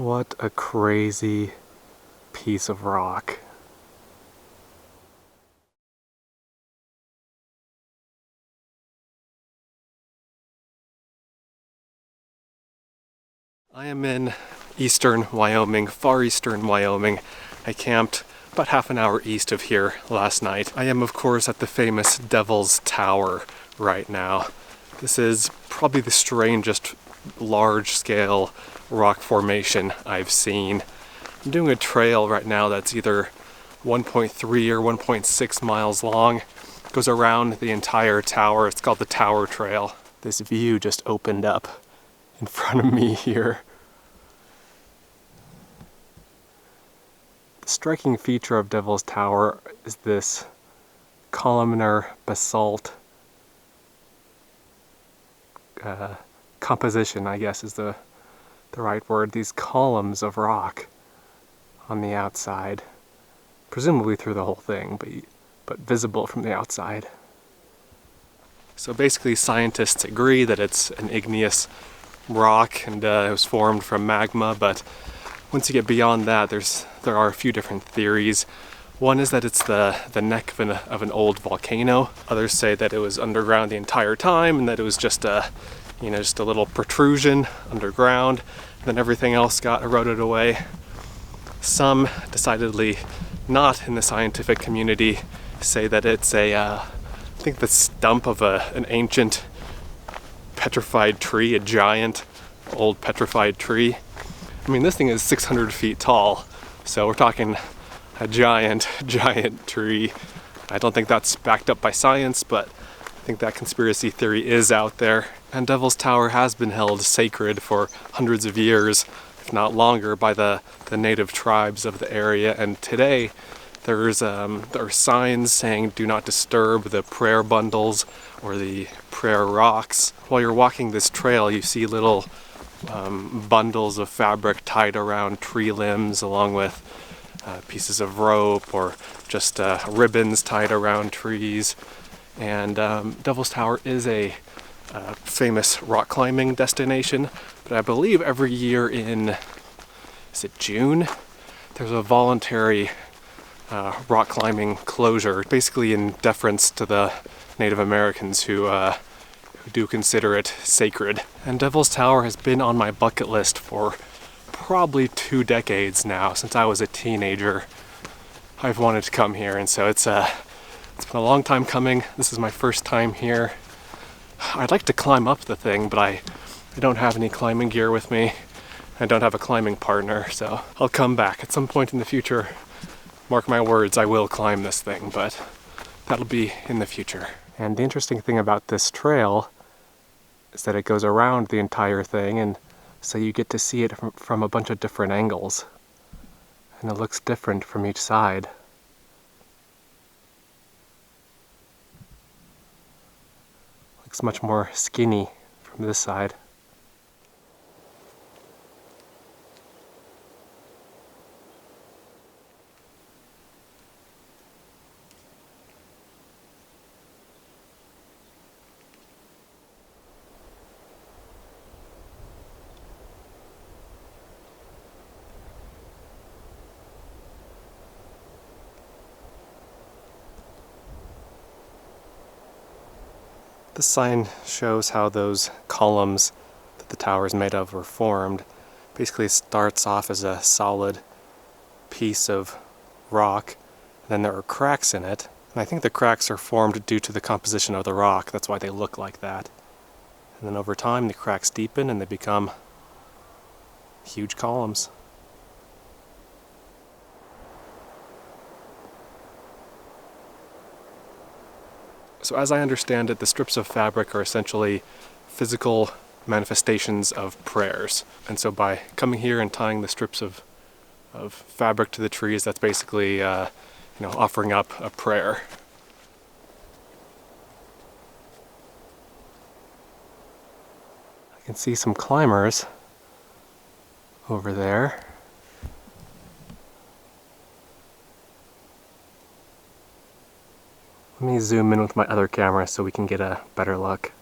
What a crazy piece of rock. I am in eastern Wyoming, far eastern Wyoming. I camped about half an hour east of here last night. I am, of course, at the famous Devil's Tower right now. This is probably the strangest large-scale rock formation I've seen. I'm doing a trail right now that's either 1.3 or 1.6 miles long. It goes around the entire tower. It's called the Tower Trail. This view just opened up in front of me here. The striking feature of Devil's Tower is this columnar basalt composition, I guess is the right word. These columns of rock on the outside, presumably through the whole thing, but visible from the outside. So basically scientists agree that it's an igneous rock and it was formed from magma, but once you get beyond that, there are a few different theories. One is that it's the neck of an old volcano. Others say that it was underground the entire time and that it was just a little protrusion underground, and then everything else got eroded away. Some, decidedly not in the scientific community, say that it's I think the stump of an ancient petrified tree, a giant old petrified tree. I mean, this thing is 600 feet tall, so we're talking a giant tree. I don't think that's backed up by science, but I think that conspiracy theory is out there. And Devil's Tower has been held sacred for hundreds of years, if not longer, by the native tribes of the area. And today, there are signs saying do not disturb the prayer bundles or the prayer rocks. While you're walking this trail, you see little bundles of fabric tied around tree limbs, along with pieces of rope or just ribbons tied around trees. And Devil's Tower is a famous rock climbing destination, but I believe every year in, is it June? There's a voluntary rock climbing closure, basically in deference to the Native Americans who do consider it sacred. And Devil's Tower has been on my bucket list for probably 2 decades now. Since I was a teenager, I've wanted to come here, and so it's been a long time coming. This is my first time here. I'd like to climb up the thing, but I don't have any climbing gear with me. I don't have a climbing partner, so I'll come back at some point in the future. Mark my words, I will climb this thing, but that'll be in the future. And the interesting thing about this trail is that it goes around the entire thing, and so you get to see it from a bunch of different angles. And it looks different from each side. Looks much more skinny from this side. This sign shows how those columns that the tower is made of were formed. Basically it starts off as a solid piece of rock, and then there are cracks in it. And I think the cracks are formed due to the composition of the rock. That's why they look like that. And then over time the cracks deepen and they become huge columns. So as I understand it, the strips of fabric are essentially physical manifestations of prayers. And so by coming here and tying the strips of fabric to the trees, that's basically offering up a prayer. I can see some climbers over there. Let me zoom in with my other camera so we can get a better look.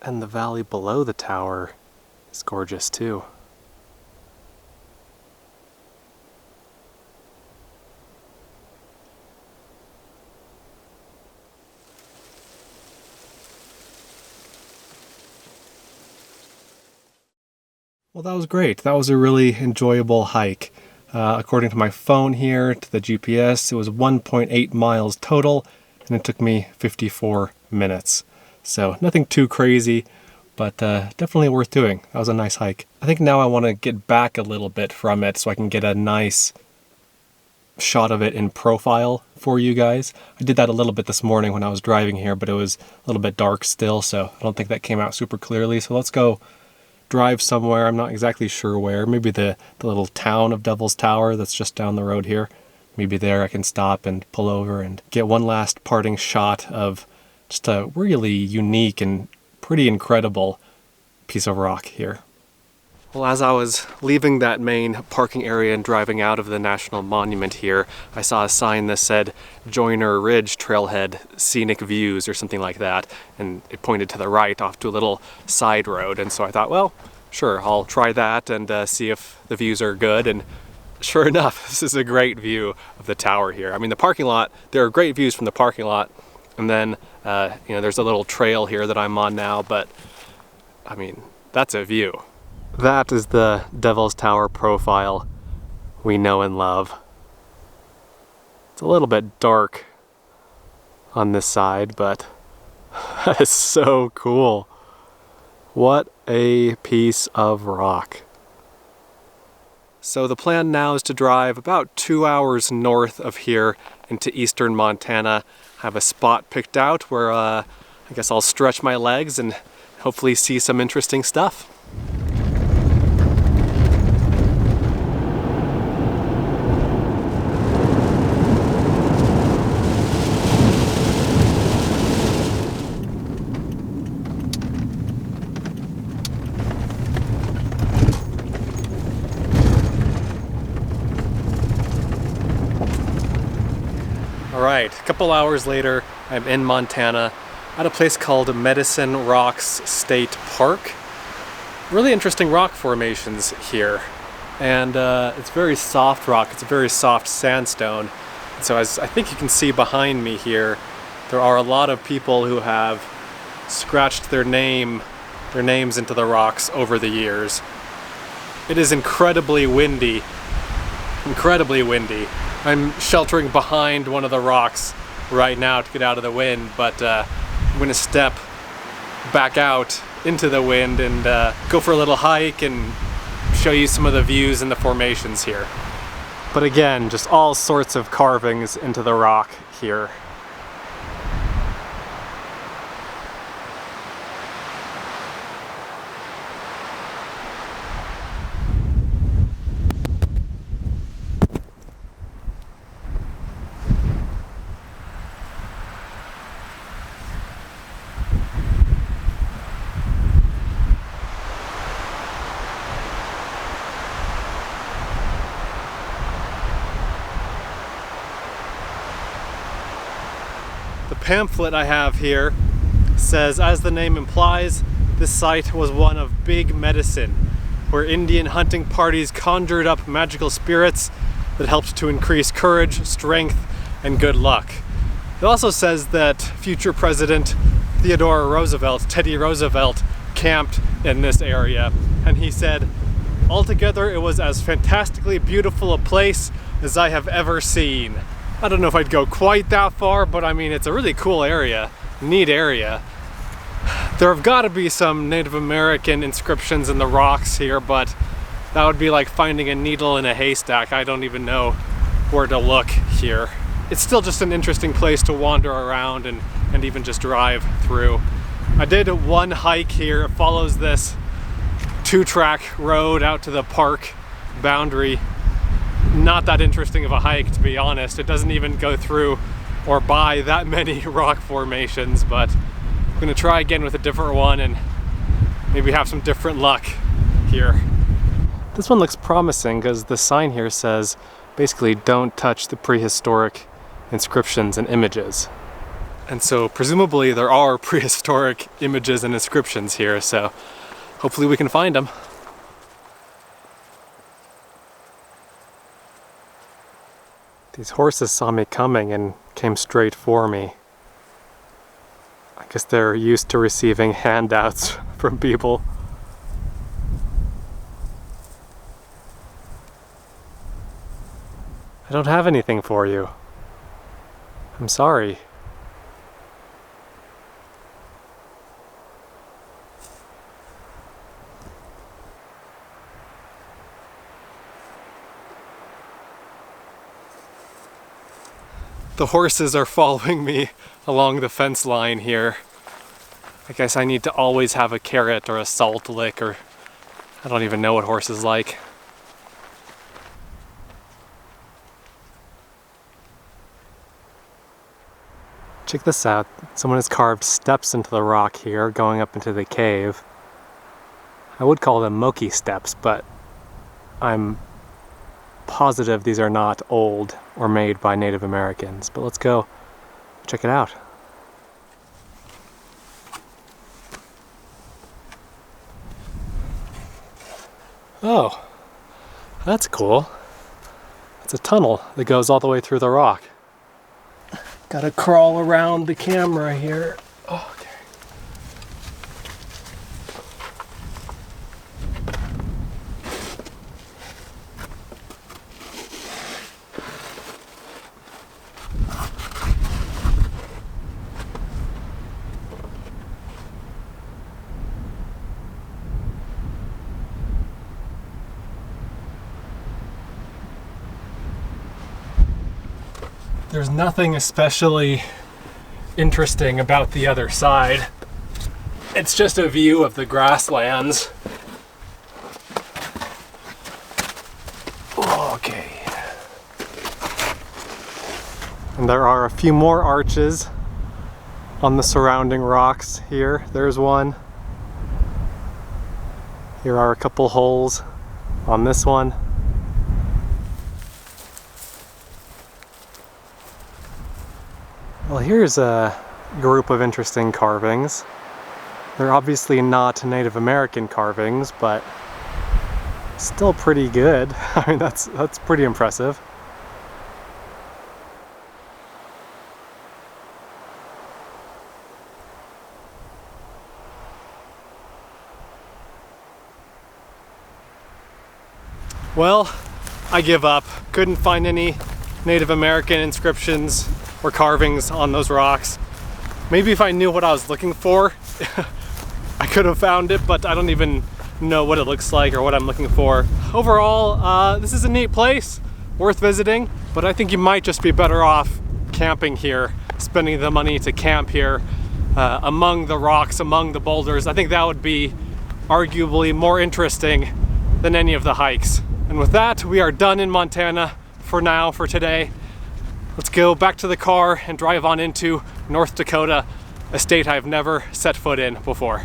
And the valley below the tower is gorgeous too. Well, that was great. That was a really enjoyable hike. According to my phone here, to the GPS, it was 1.8 miles total, and it took me 54 minutes. So nothing too crazy, but definitely worth doing. That was a nice hike. I think now I want to get back a little bit from it so I can get a nice shot of it in profile for you guys. I did that a little bit this morning when I was driving here, but it was a little bit dark still, so I don't think that came out super clearly. So let's go drive somewhere. I'm not exactly sure where. Maybe the little town of Devil's Tower that's just down the road here. Maybe there I can stop and pull over and get one last parting shot of just a really unique and pretty incredible piece of rock here. Well, as I was leaving that main parking area and driving out of the National Monument here, I saw a sign that said Joyner Ridge Trailhead Scenic Views or something like that, and it pointed to the right off to a little side road. And so I thought, well, sure, I'll try that and see if the views are good. And sure enough, this is a great view of the tower here. I mean, the parking lot, there are great views from the parking lot, and then there's a little trail here that I'm on now, but I mean, that's a view. That is the Devil's Tower profile we know and love. It's a little bit dark on this side, but that is so cool. What a piece of rock. So the plan now is to drive about 2 hours north of here into eastern Montana. I have a spot picked out where I guess I'll stretch my legs and hopefully see some interesting stuff. Alright, a couple hours later, I'm in Montana at a place called Medicine Rocks State Park. Really interesting rock formations here. And it's very soft rock, it's a very soft sandstone. So as I think you can see behind me here, there are a lot of people who have scratched their names into the rocks over the years. It is incredibly windy. Incredibly windy. I'm sheltering behind one of the rocks right now to get out of the wind, but I'm going to step back out into the wind and go for a little hike and show you some of the views and the formations here. But again, just all sorts of carvings into the rock here. The pamphlet I have here says, as the name implies, this site was one of big medicine, where Indian hunting parties conjured up magical spirits that helped to increase courage, strength, and good luck. It also says that future President Teddy Roosevelt, camped in this area, and he said, altogether it was as fantastically beautiful a place as I have ever seen. I don't know if I'd go quite that far, but I mean, it's a really cool area, neat area. There have got to be some Native American inscriptions in the rocks here, but that would be like finding a needle in a haystack. I don't even know where to look here. It's still just an interesting place to wander around and even just drive through. I did one hike here. It follows this 2-track road out to the park boundary. Not that interesting of a hike, to be honest. It doesn't even go through or by that many rock formations, but I'm gonna try again with a different one and maybe have some different luck here. This one looks promising because the sign here says basically don't touch the prehistoric inscriptions and images. And so presumably there are prehistoric images and inscriptions here, so hopefully we can find them. These horses saw me coming and came straight for me. I guess they're used to receiving handouts from people. I don't have anything for you. I'm sorry. The horses are following me along the fence line here. I guess I need to always have a carrot or a salt lick, or I don't even know what horses like. Check this out. Someone has carved steps into the rock here, going up into the cave. I would call them Moki Steps, but I'm positive these are not old or made by Native Americans. But let's go check it out. Oh, that's cool. It's a tunnel that goes all the way through the rock. Gotta crawl around the camera here. Oh, okay. There's nothing especially interesting about the other side. It's just a view of the grasslands. Okay. And there are a few more arches on the surrounding rocks here. There's one. Here are a couple holes on this one. Well, here's a group of interesting carvings. They're obviously not Native American carvings, but still pretty good. I mean, that's pretty impressive. Well, I give up. Couldn't find any Native American inscriptions or carvings on those rocks. Maybe if I knew what I was looking for, I could have found it, but I don't even know what it looks like or what I'm looking for. Overall, this is a neat place, worth visiting, but I think you might just be better off camping here, spending the money to camp here among the rocks, among the boulders. I think that would be arguably more interesting than any of the hikes. And with that, we are done in Montana for now, for today. Let's go back to the car and drive on into North Dakota, a state I've never set foot in before.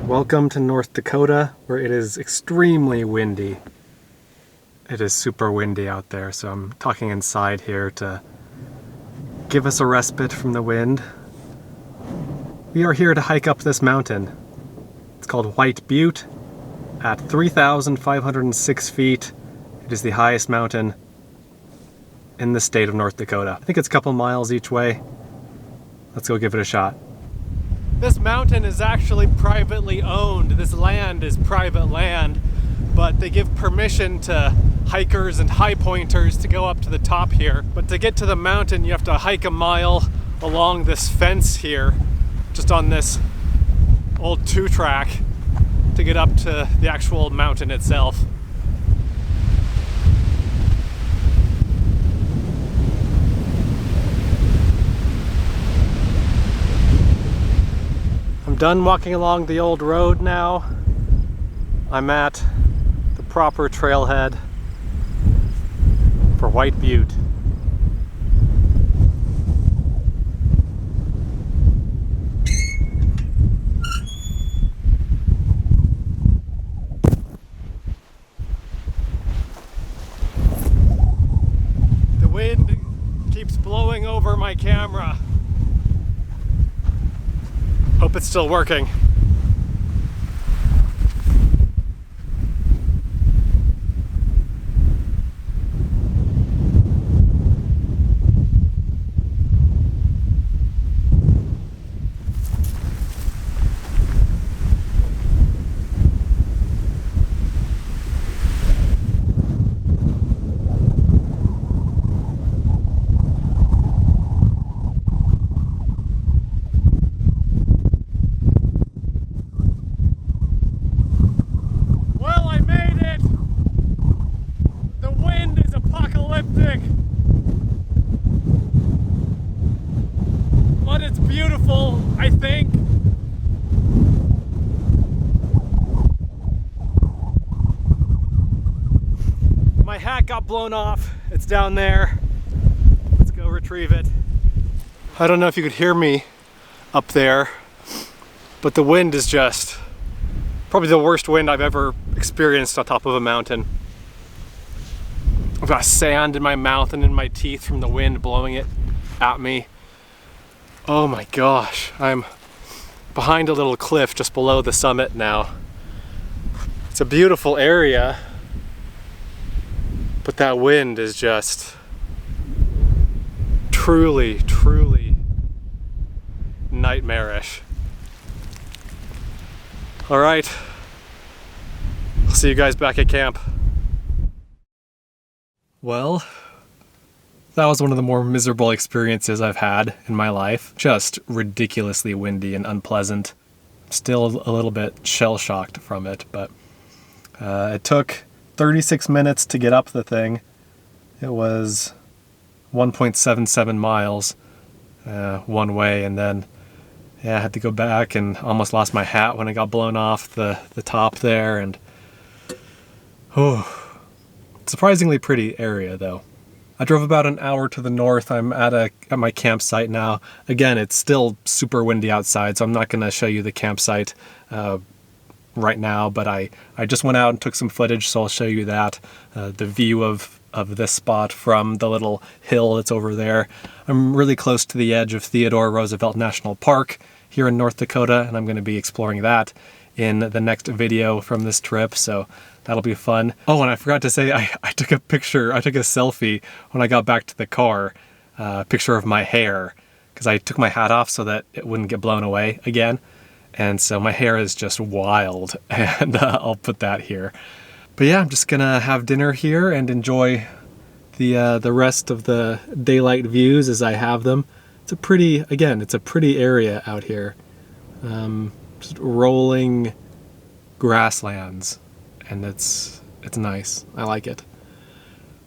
Welcome to North Dakota, where it is extremely windy. It is super windy out there, so I'm talking inside here to give us a respite from the wind. We are here to hike up this mountain. It's called White Butte at 3,506 feet. It is the highest mountain in the state of North Dakota. I think it's a couple miles each way. Let's go give it a shot. This mountain is actually privately owned. This land is private land, but they give permission to hikers and high pointers to go up to the top here. But to get to the mountain, you have to hike a mile along this fence here, just on this old 2-track to get up to the actual mountain itself. I'm done walking along the old road now. I'm at the proper trailhead for White Butte. my camera. Hope it's still working. But it's beautiful, I think. My hat got blown off. It's down there. Let's go retrieve it. I don't know if you could hear me up there, but the wind is just probably the worst wind I've ever experienced on top of a mountain. I've got sand in my mouth and in my teeth from the wind blowing it at me. Oh my gosh, I'm behind a little cliff just below the summit now. It's a beautiful area, but that wind is just truly, truly nightmarish. All right, I'll see you guys back at camp. Well, that was one of the more miserable experiences I've had in my life. Just ridiculously windy and unpleasant. Still a little bit shell-shocked from it, but it took 36 minutes to get up the thing. It was 1.77 miles one way, and then I had to go back and almost lost my hat when it got blown off the top there. And surprisingly pretty area though. I drove about an hour to the north. I'm at my campsite now. Again, it's still super windy outside, so I'm not going to show you the campsite right now, but I just went out and took some footage, so I'll show you that. The view of this spot from the little hill that's over there. I'm really close to the edge of Theodore Roosevelt National Park here in North Dakota, and I'm going to be exploring that in the next video from this trip, so that'll be fun. Oh, and I forgot to say, I took a selfie when I got back to the car, a picture of my hair, because I took my hat off so that it wouldn't get blown away again. And so my hair is just wild, and I'll put that here. But yeah, I'm just gonna have dinner here and enjoy the rest of the daylight views as I have them. It's a pretty area out here. Just rolling grasslands, and it's nice. I like it.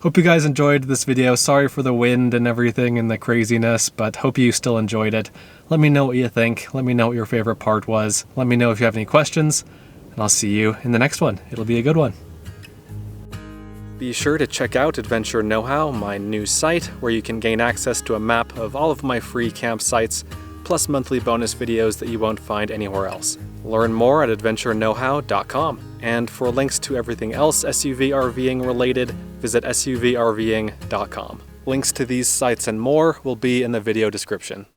Hope you guys enjoyed this video. Sorry for the wind and everything and the craziness, but hope you still enjoyed it. Let me know what you think. Let me know what your favorite part was. Let me know if you have any questions, and I'll see you in the next one. It'll be a good one. Be sure to check out Adventure Know-How, my new site, where you can gain access to a map of all of my free campsites, plus monthly bonus videos that you won't find anywhere else. Learn more at adventureknowhow.com. And for links to everything else SUV RVing related, visit suvrving.com. Links to these sites and more will be in the video description.